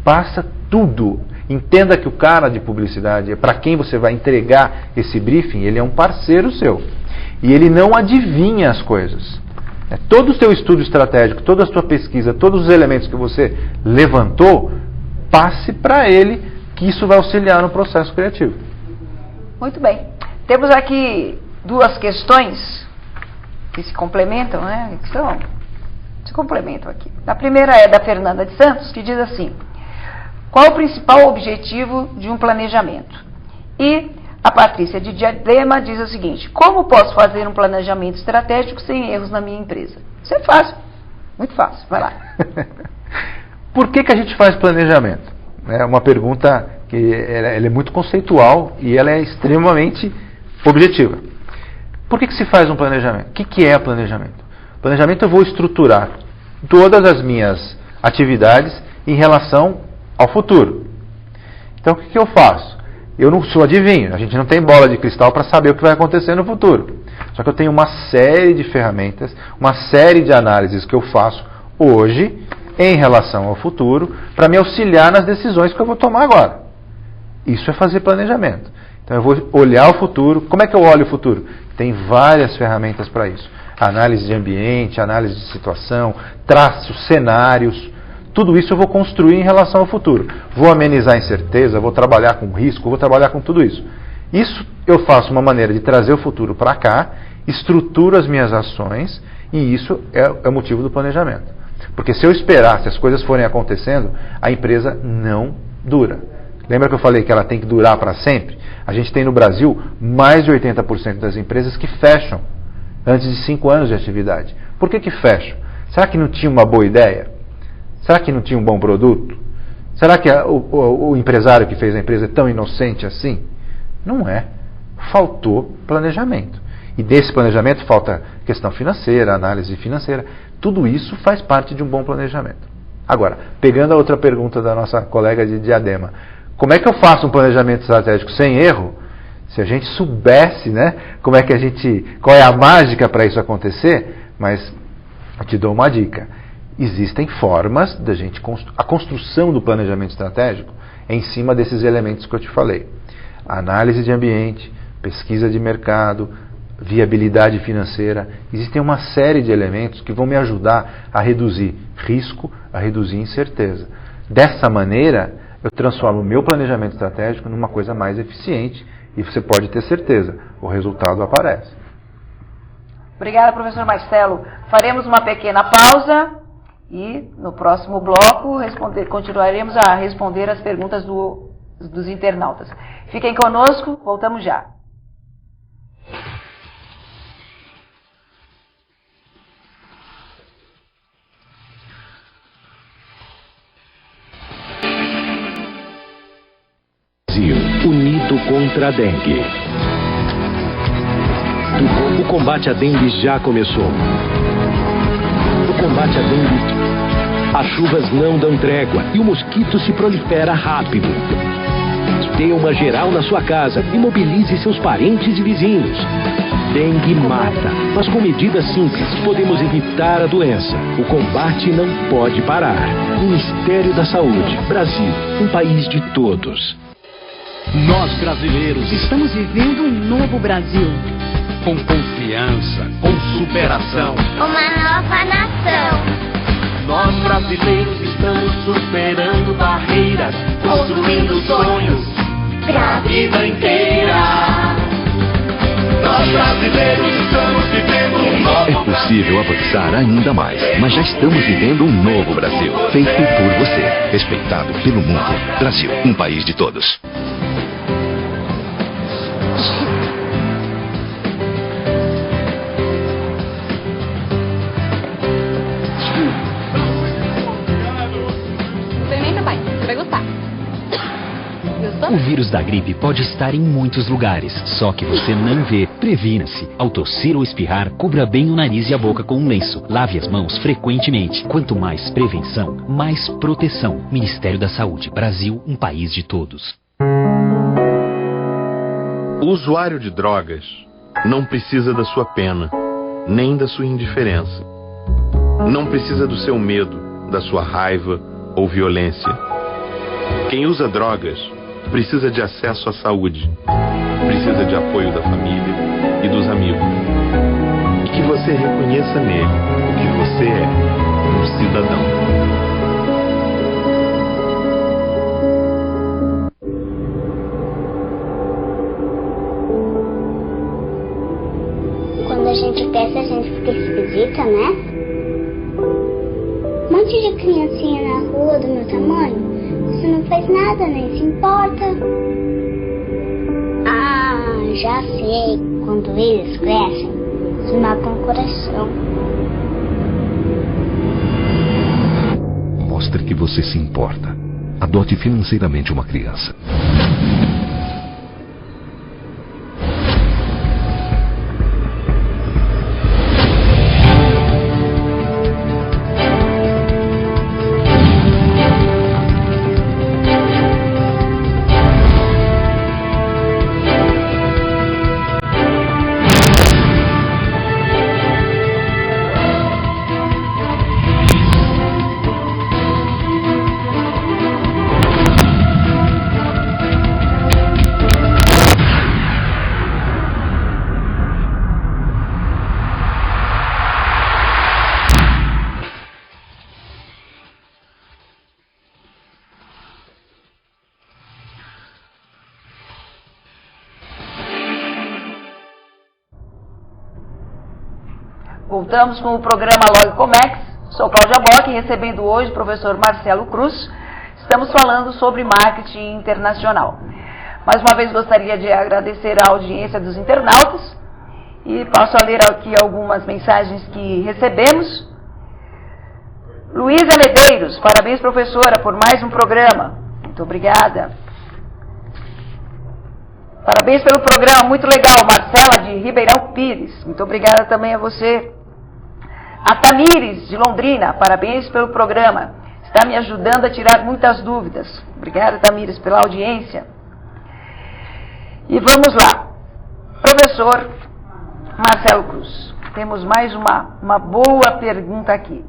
Speaker 2: Passa tudo. Entenda que o cara de publicidade, para quem você vai entregar esse briefing, ele é um parceiro seu. E ele não adivinha as coisas. Todo o seu estudo estratégico, toda a sua pesquisa, todos os elementos que você levantou, passe para ele, que isso vai auxiliar no processo criativo.
Speaker 1: Muito bem. Temos aqui duas questões que se complementam, né? Se complementam aqui. A primeira é da Fernanda de Santos, que diz assim: qual o principal objetivo de um planejamento? E a Patrícia de Diadema diz o seguinte: como posso fazer um planejamento estratégico sem erros na minha empresa? Isso é fácil, muito fácil, vai lá.
Speaker 2: Por que a gente faz planejamento? É uma pergunta que ela é muito conceitual e ela é extremamente objetiva. Por que se faz um planejamento? O que é planejamento? Planejamento, eu vou estruturar todas as minhas atividades em relação ao futuro. Então, o que eu faço? Eu não sou adivinho, a gente não tem bola de cristal para saber o que vai acontecer no futuro. Só que eu tenho uma série de ferramentas, uma série de análises que eu faço hoje em relação ao futuro para me auxiliar nas decisões que eu vou tomar agora. Isso é fazer planejamento. Então eu vou olhar o futuro. Como é que eu olho o futuro? Tem várias ferramentas para isso. Análise de ambiente, análise de situação, traço, cenários. Tudo isso eu vou construir em relação ao futuro. Vou amenizar a incerteza, vou trabalhar com risco, vou trabalhar com tudo isso. Isso eu faço uma maneira de trazer o futuro para cá, estruturo as minhas ações e isso é o motivo do planejamento. Porque se eu esperar, se as coisas forem acontecendo, a empresa não dura. Lembra que eu falei que ela tem que durar para sempre? A gente tem no Brasil mais de 80% das empresas que fecham antes de 5 anos de atividade. Por que fecham? Será que não tinha uma boa ideia? Será que não tinha um bom produto? Será que o empresário que fez a empresa é tão inocente assim? Não é. Faltou planejamento. E desse planejamento falta questão financeira, análise financeira. Tudo isso faz parte de um bom planejamento. Agora, pegando a outra pergunta da nossa colega de Diadema, como é que eu faço um planejamento estratégico sem erro? Se a gente soubesse, né, qual é a mágica para isso acontecer, mas eu te dou uma dica. Existem formas da gente a construção do planejamento estratégico é em cima desses elementos que eu te falei. Análise de ambiente, pesquisa de mercado, viabilidade financeira. Existem uma série de elementos que vão me ajudar a reduzir risco, a reduzir incerteza. Dessa maneira, eu transformo o meu planejamento estratégico numa coisa mais eficiente e você pode ter certeza, o resultado aparece.
Speaker 1: Obrigada, professor Marcelo. Faremos uma pequena pausa e no próximo bloco continuaremos a responder as perguntas dos internautas. Fiquem conosco, voltamos já.
Speaker 3: Unido contra a dengue. O combate à dengue já começou. O combate à dengue. As chuvas não dão trégua e o mosquito se prolifera rápido. Dê uma geral na sua casa e mobilize seus parentes e vizinhos. Dengue mata, mas com medidas simples podemos evitar a doença. O combate não pode parar. Ministério da Saúde. Brasil, um país de todos.
Speaker 4: Nós brasileiros
Speaker 5: estamos vivendo um novo Brasil.
Speaker 4: com confiança, com superação.
Speaker 6: Uma nova nação.
Speaker 7: Nós brasileiros estamos superando barreiras, construindo sonhos pra vida inteira. Nós brasileiros estamos vivendo um novo
Speaker 3: É possível avançar ainda mais, mas já estamos vivendo um novo Brasil, feito por você, respeitado pelo mundo. Brasil, um país de todos.
Speaker 5: Experimenta, pai. Você vai gostar. Gostou?
Speaker 8: O vírus da gripe pode estar em muitos lugares, só que você não vê. Previna-se. Ao tossir ou espirrar, cubra bem o nariz e a boca com um lenço. Lave as mãos frequentemente. Quanto mais prevenção, mais proteção. Ministério da Saúde. Brasil, um país de todos.
Speaker 9: O usuário de drogas não precisa da sua pena, nem da sua indiferença. Não precisa do seu medo, da sua raiva ou violência. Quem usa drogas precisa de acesso à saúde, precisa de apoio da família e dos amigos. E que você reconheça nele o que você é, um cidadão.
Speaker 6: Quando a gente cresce, a gente fica esquisita, né? Um monte de criancinha na rua do meu tamanho, você não faz nada, nem se importa. Ah, já sei. Quando eles crescem, eles matam o coração.
Speaker 3: Mostre que você se importa. Adote financeiramente uma criança.
Speaker 1: Voltamos com o programa Logcomex. Sou Cláudia Bock, recebendo hoje o professor Marcelo Cruz. Estamos falando sobre marketing internacional. Mais uma vez gostaria de agradecer a audiência dos internautas e passo a ler aqui algumas mensagens que recebemos. Luísa Medeiros, parabéns professora por mais um programa. Muito obrigada. Parabéns pelo programa, muito legal. Marcela de Ribeirão Pires, muito obrigada também a você. A Tamires de Londrina, parabéns pelo programa. Está me ajudando a tirar muitas dúvidas. Obrigada, Tamires, pela audiência. E vamos lá. Professor Marcelo Cruz, temos mais uma boa pergunta aqui.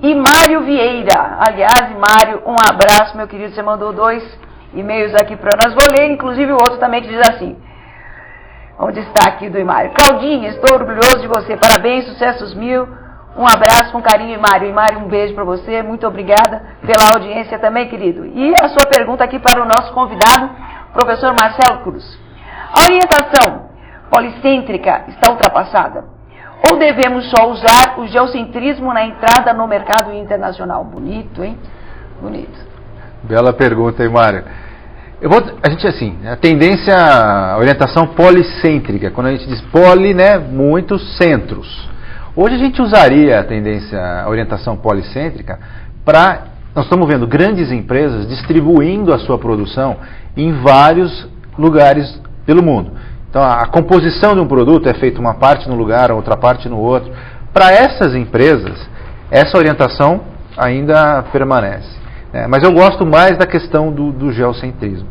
Speaker 1: E Mário Vieira, aliás, Mário, um abraço, meu querido, você mandou 2 e-mails aqui para nós, vou ler, inclusive o outro também que diz assim, onde está aqui do Imário. Claudinha, estou orgulhoso de você, parabéns, sucessos mil, um abraço com carinho, Imário. Imário, um beijo para você, muito obrigada pela audiência também, querido. E a sua pergunta aqui para o nosso convidado, professor Marcelo Cruz. A orientação policêntrica está ultrapassada? Ou devemos só usar o geocentrismo na entrada no mercado internacional? Bonito, hein? Bonito.
Speaker 2: Bela pergunta, hein, Mário? A gente, assim, a tendência, a orientação policêntrica, quando a gente diz poli, né, muitos centros. Hoje a gente usaria a tendência, a orientação policêntrica, para, nós estamos vendo grandes empresas distribuindo a sua produção em vários lugares pelo mundo. Então, a composição de um produto é feita uma parte num lugar, outra parte no outro. Para essas empresas, essa orientação ainda permanece. Mas eu gosto mais da questão do geocentrismo,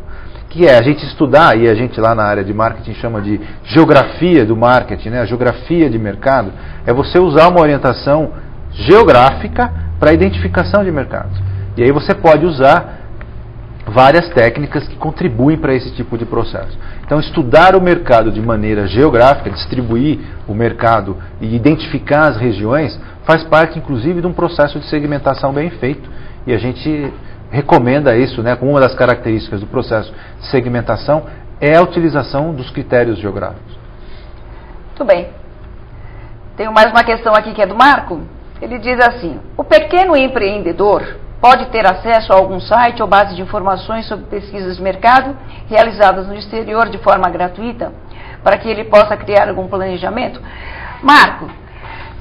Speaker 2: que é a gente estudar, e a gente lá na área de marketing chama de geografia do marketing, né? A geografia de mercado, é você usar uma orientação geográfica para identificação de mercados. E aí você pode usar várias técnicas que contribuem para esse tipo de processo. Então, estudar o mercado de maneira geográfica, distribuir o mercado e identificar as regiões, faz parte, inclusive, de um processo de segmentação bem feito. E a gente recomenda isso, né, como uma das características do processo de segmentação é a utilização dos critérios geográficos.
Speaker 1: Muito bem. Tenho mais uma questão aqui que é do Marco. Ele diz assim: o pequeno empreendedor pode ter acesso a algum site ou base de informações sobre pesquisas de mercado realizadas no exterior de forma gratuita, para que ele possa criar algum planejamento? Marco,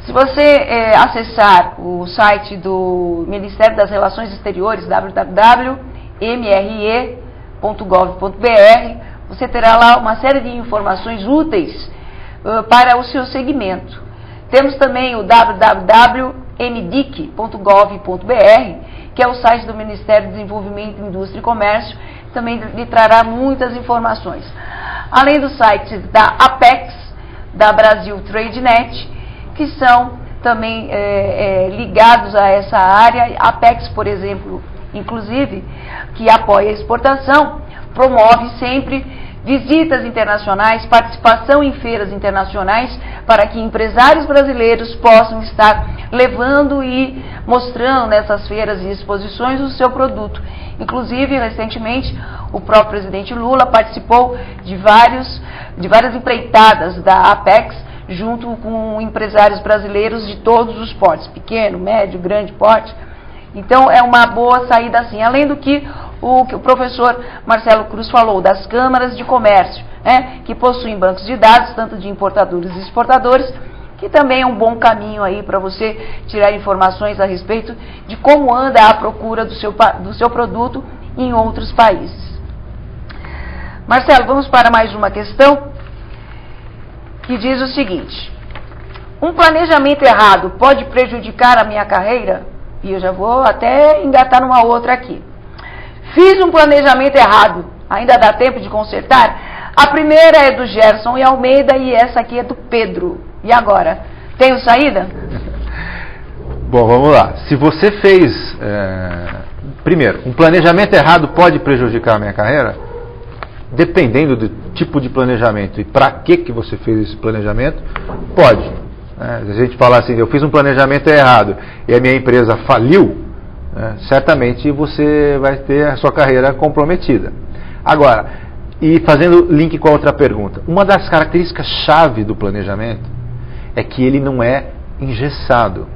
Speaker 1: se você acessar o site do Ministério das Relações Exteriores, www.mre.gov.br, você terá lá uma série de informações úteis para o seu segmento. Temos também o www.mdic.gov.br, que é o site do Ministério do Desenvolvimento, Indústria e Comércio, também lhe trará muitas informações. Além dos sites da Apex, da Brasil TradeNet, que são também ligados a essa área. A Apex, por exemplo, inclusive, que apoia a exportação, promove sempre visitas internacionais, participação em feiras internacionais, para que empresários brasileiros possam estar levando e mostrando nessas feiras e exposições o seu produto. Inclusive, recentemente, o próprio presidente Lula participou de várias empreitadas da Apex, junto com empresários brasileiros de todos os portes, pequeno, médio, grande porte. Então, é uma boa saída assim. Além do que o professor Marcelo Cruz falou, das câmaras de comércio, né, que possuem bancos de dados, tanto de importadores e exportadores, que também é um bom caminho aí para você tirar informações a respeito de como anda a procura do seu produto em outros países. Marcelo, vamos para mais uma questão, que diz o seguinte: um planejamento errado pode prejudicar a minha carreira? E eu já vou até engatar numa outra aqui. Fiz um planejamento errado, ainda dá tempo de consertar? A primeira é do Gerson e Almeida e essa aqui é do Pedro. E agora? Tenho saída?
Speaker 2: Bom, vamos lá. Se você fez, primeiro, um planejamento errado pode prejudicar a minha carreira? Dependendo do tipo de planejamento e para que você fez esse planejamento, pode. Se a gente falar assim, eu fiz um planejamento errado e a minha empresa faliu, certamente você vai ter a sua carreira comprometida. Agora, e fazendo link com a outra pergunta, uma das características-chave do planejamento é que ele não é engessado.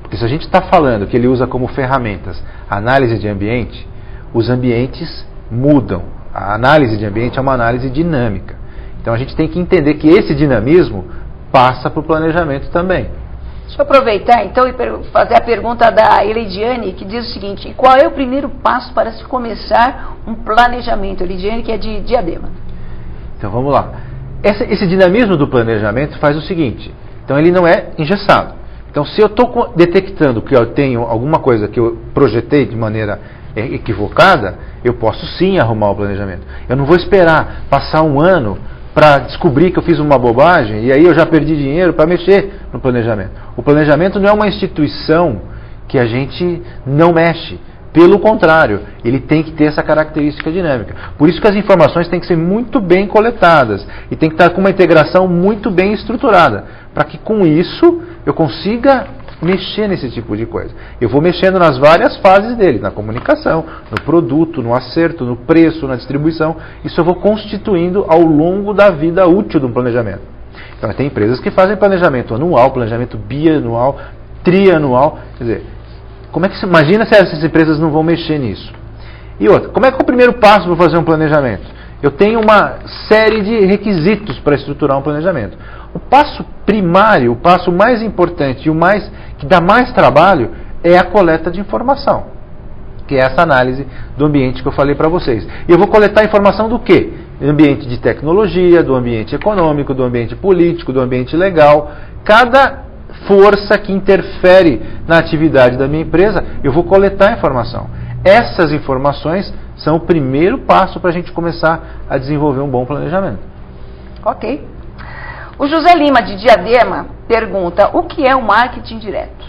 Speaker 2: Porque se a gente está falando que ele usa como ferramentas a análise de ambiente, os ambientes mudam. A análise de ambiente é uma análise dinâmica. Então a gente tem que entender que esse dinamismo passa para o planejamento também.
Speaker 1: Deixa eu aproveitar então e fazer a pergunta da Elidiane, que diz o seguinte: qual é o primeiro passo para se começar um planejamento? Elidiane, que é de Diadema.
Speaker 2: Então vamos lá. Esse dinamismo do planejamento faz o seguinte: então ele não é engessado. Então se eu estou detectando que eu tenho alguma coisa que eu projetei de maneira equivocada, eu posso sim arrumar o planejamento. Eu não vou esperar passar um ano para descobrir que eu fiz uma bobagem e aí eu já perdi dinheiro para mexer no planejamento. O planejamento não é uma instituição que a gente não mexe. Pelo contrário, ele tem que ter essa característica dinâmica. Por isso que as informações têm que ser muito bem coletadas e tem que estar com uma integração muito bem estruturada, para que com isso eu consiga mexer nesse tipo de coisa. Eu vou mexendo nas várias fases dele, na comunicação, no produto, no acerto, no preço, na distribuição. Isso eu vou constituindo ao longo da vida útil de um planejamento. Então tem empresas que fazem planejamento anual, planejamento bianual, trianual. Quer dizer, como é que imagina se essas empresas não vão mexer nisso? E outra, como é que é o primeiro passo para fazer um planejamento? Eu tenho uma série de requisitos para estruturar um planejamento. O passo primário, o passo mais importante e o mais que dá mais trabalho é a coleta de informação, que é essa análise do ambiente que eu falei para vocês. E eu vou coletar informação do quê? Do ambiente de tecnologia, do ambiente econômico, do ambiente político, do ambiente legal. Cada força que interfere na atividade da minha empresa, eu vou coletar informação. Essas informações são o primeiro passo para a gente começar a desenvolver um bom planejamento.
Speaker 1: Ok. O José Lima, de Diadema, pergunta: o que é o marketing direto?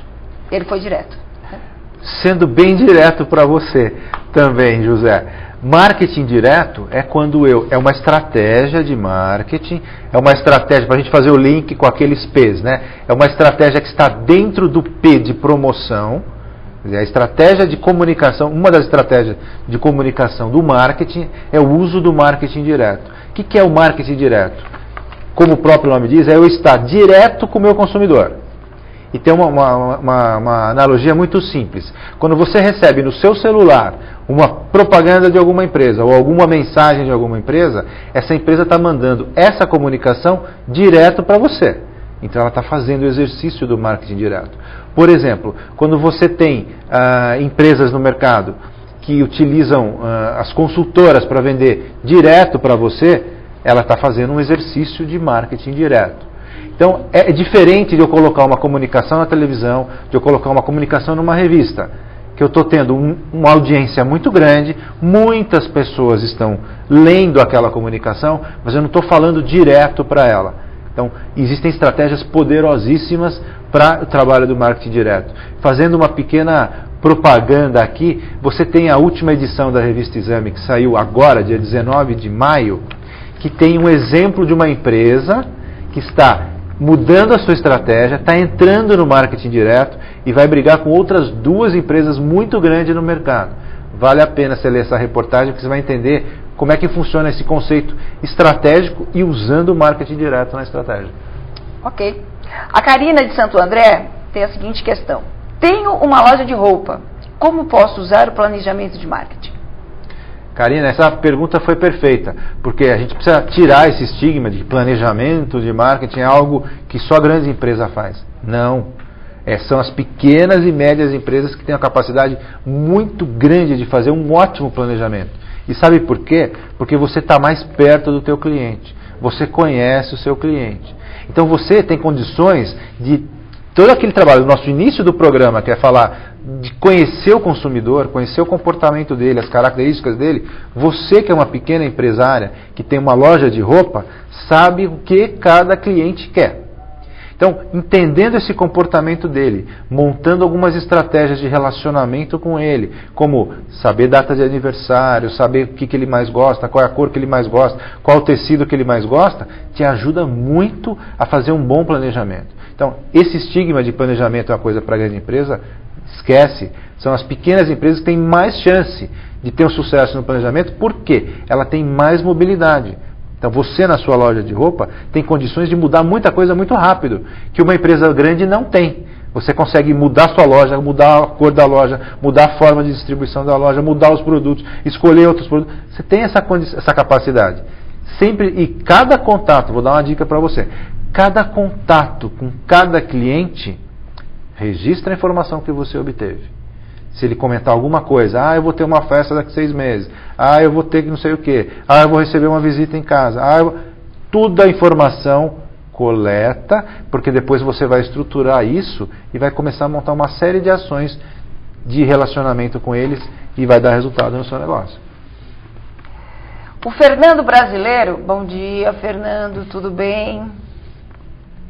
Speaker 1: Ele foi direto.
Speaker 2: Sendo bem direto para você também, José. Marketing direto é quando é uma estratégia de marketing, é uma estratégia para a gente fazer o link com aqueles P's, né? É uma estratégia que está dentro do P de promoção, quer dizer, a estratégia de comunicação, uma das estratégias de comunicação do marketing é o uso do marketing direto. O que é o marketing direto? Como o próprio nome diz, é eu estar direto com o meu consumidor. E tem uma analogia muito simples. Quando você recebe no seu celular uma propaganda de alguma empresa ou alguma mensagem de alguma empresa, essa empresa está mandando essa comunicação direto para você. Então ela está fazendo o exercício do marketing direto. Por exemplo, quando você tem empresas no mercado que utilizam as consultoras para vender direto para você, ela está fazendo um exercício de marketing direto. Então, é diferente de eu colocar uma comunicação na televisão, de eu colocar uma comunicação numa revista, que eu estou tendo uma audiência muito grande, muitas pessoas estão lendo aquela comunicação, mas eu não estou falando direto para ela. Então, existem estratégias poderosíssimas para o trabalho do marketing direto. Fazendo uma pequena propaganda aqui, você tem a última edição da revista Exame, que saiu agora, dia 19 de maio, que tem um exemplo de uma empresa que está mudando a sua estratégia, está entrando no marketing direto e vai brigar com outras duas empresas muito grandes no mercado. Vale a pena você ler essa reportagem, porque você vai entender como é que funciona esse conceito estratégico e usando o marketing direto na estratégia.
Speaker 1: Ok. A Karina de Santo André tem a seguinte questão. Tenho uma loja de roupa. Como posso usar o planejamento de marketing?
Speaker 2: Karina, essa pergunta foi perfeita, porque a gente precisa tirar esse estigma de planejamento de marketing, é algo que só a grande empresa faz. Não. São as pequenas e médias empresas que têm a capacidade muito grande de fazer um ótimo planejamento. E sabe por quê? Porque você está mais perto do teu cliente. Você conhece o seu cliente. Então você tem condições de todo aquele trabalho do nosso início do programa, que é falar de conhecer o consumidor, conhecer o comportamento dele, as características dele. Você que é uma pequena empresária, que tem uma loja de roupa, sabe o que cada cliente quer. Então, entendendo esse comportamento dele, montando algumas estratégias de relacionamento com ele, como saber data de aniversário, saber o que ele mais gosta, qual é a cor que ele mais gosta, qual o tecido que ele mais gosta, te ajuda muito a fazer um bom planejamento. Então, esse estigma de planejamento é uma coisa para a grande empresa, esquece. São as pequenas empresas que têm mais chance de ter um sucesso no planejamento, porque ela tem mais mobilidade. Então você na sua loja de roupa tem condições de mudar muita coisa muito rápido, que uma empresa grande não tem. Você consegue mudar sua loja, mudar a cor da loja, mudar a forma de distribuição da loja, mudar os produtos, escolher outros produtos. Você tem essa capacidade. Sempre, e cada contato, vou dar uma dica para você, cada contato com cada cliente, registra a informação que você obteve. Se ele comentar alguma coisa, eu vou ter uma festa daqui a 6 meses, eu vou ter que não sei o quê, eu vou receber uma visita em casa, tudo a informação coleta, porque depois você vai estruturar isso e vai começar a montar uma série de ações de relacionamento com eles e vai dar resultado no seu negócio.
Speaker 1: O Fernando Brasileiro, bom dia Fernando, tudo bem?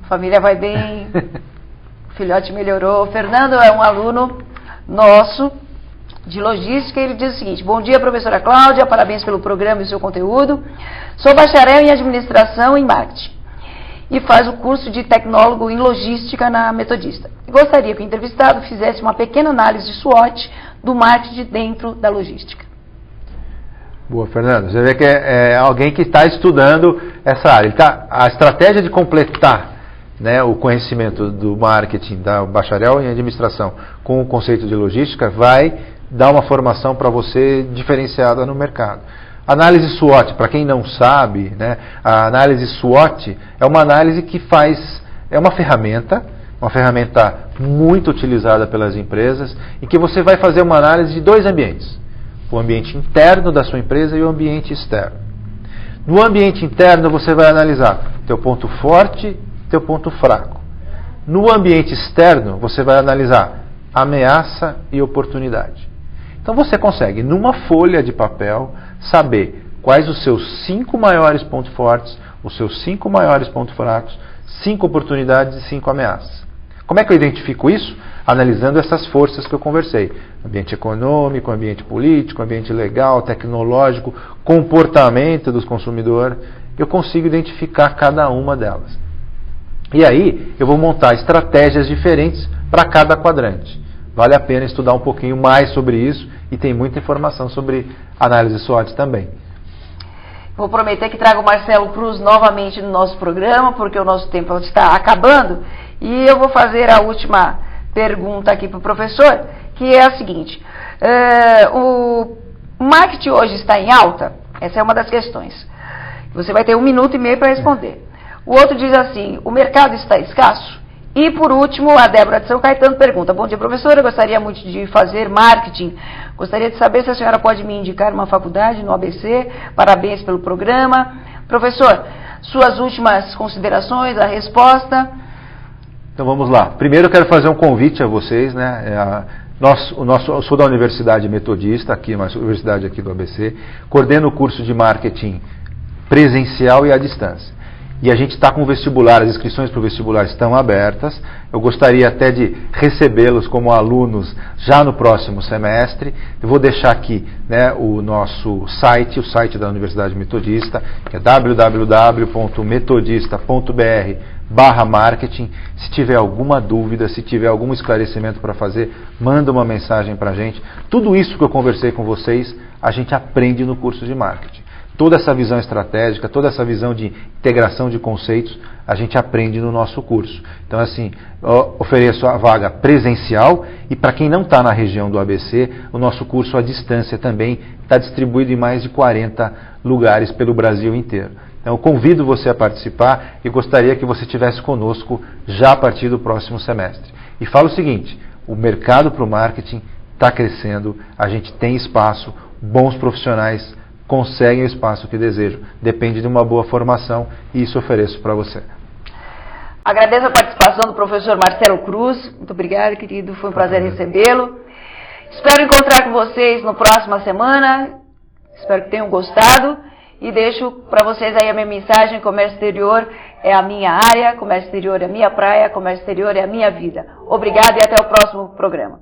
Speaker 1: Família vai bem? O filhote melhorou. O Fernando é um aluno nosso de logística, ele diz o seguinte: bom dia professora Cláudia, parabéns pelo programa e o seu conteúdo. Sou bacharel em administração e marketing e faz o curso de tecnólogo em logística na Metodista. Gostaria que o entrevistado fizesse uma pequena análise de SWOT do marketing dentro da logística.
Speaker 2: Boa, Fernando. Você vê que é alguém que está estudando essa área. A estratégia de completar, né, o conhecimento do marketing, da bacharel em administração com o conceito de logística vai dar uma formação para você diferenciada no mercado. Análise SWOT, para quem não sabe, né, a análise SWOT é uma análise que é uma ferramenta muito utilizada pelas empresas, em que você vai fazer uma análise de 2 ambientes: o ambiente interno da sua empresa e o ambiente externo. No ambiente interno você vai analisar teu ponto forte, teu ponto fraco. No ambiente externo, você vai analisar ameaça e oportunidade. Então você consegue, numa folha de papel, saber quais os seus 5 maiores pontos fortes, os seus 5 maiores pontos fracos, 5 oportunidades e 5 ameaças. Como é que eu identifico isso? analisando essas forças que eu conversei. Ambiente econômico, ambiente político, ambiente legal, tecnológico, comportamento dos consumidores, eu consigo identificar cada uma delas. E aí eu vou montar estratégias diferentes para cada quadrante. Vale a pena estudar um pouquinho mais sobre isso e tem muita informação sobre análise SWOT também.
Speaker 1: Vou prometer que trago o Marcelo Cruz novamente no nosso programa, porque o nosso tempo está acabando. E eu vou fazer a última pergunta aqui para o professor, que é a seguinte. O marketing hoje está em alta? Essa é uma das questões. Você vai ter 1 minuto e meio para responder. O outro diz assim, o mercado está escasso? E por último, a Débora de São Caetano pergunta, bom dia professora, eu gostaria muito de fazer marketing, gostaria de saber se a senhora pode me indicar uma faculdade no ABC, parabéns pelo programa. Professor, suas últimas considerações, a resposta?
Speaker 2: Então vamos lá. Primeiro eu quero fazer um convite a vocês, né? Eu sou da Universidade Metodista, aqui, uma universidade aqui do ABC, coordeno o curso de marketing presencial e à distância. E a gente está com o vestibular, as inscrições para o vestibular estão abertas. Eu gostaria até de recebê-los como alunos já no próximo semestre. Eu vou deixar aqui, né, o nosso site, o site da Universidade Metodista, que é www.metodista.br/marketing. Se tiver alguma dúvida, se tiver algum esclarecimento para fazer, manda uma mensagem para a gente. Tudo isso que eu conversei com vocês, a gente aprende no curso de marketing. Toda essa visão estratégica, toda essa visão de integração de conceitos, a gente aprende no nosso curso. Então, assim, eu ofereço a vaga presencial e para quem não está na região do ABC, o nosso curso à distância também está distribuído em mais de 40 lugares pelo Brasil inteiro. Então, eu convido você a participar e gostaria que você estivesse conosco já a partir do próximo semestre. E falo o seguinte, o mercado para o marketing está crescendo, a gente tem espaço, bons profissionais conseguem o espaço que desejam. Depende de uma boa formação e isso ofereço para você.
Speaker 1: Agradeço a participação do professor Marcelo Cruz. Muito obrigada, querido. Foi um prazer recebê-lo. Espero encontrar com vocês na próxima semana. Espero que tenham gostado. E deixo para vocês aí a minha mensagem. Comércio exterior é a minha área, comércio exterior é a minha praia, comércio exterior é a minha vida. Obrigada e até o próximo programa.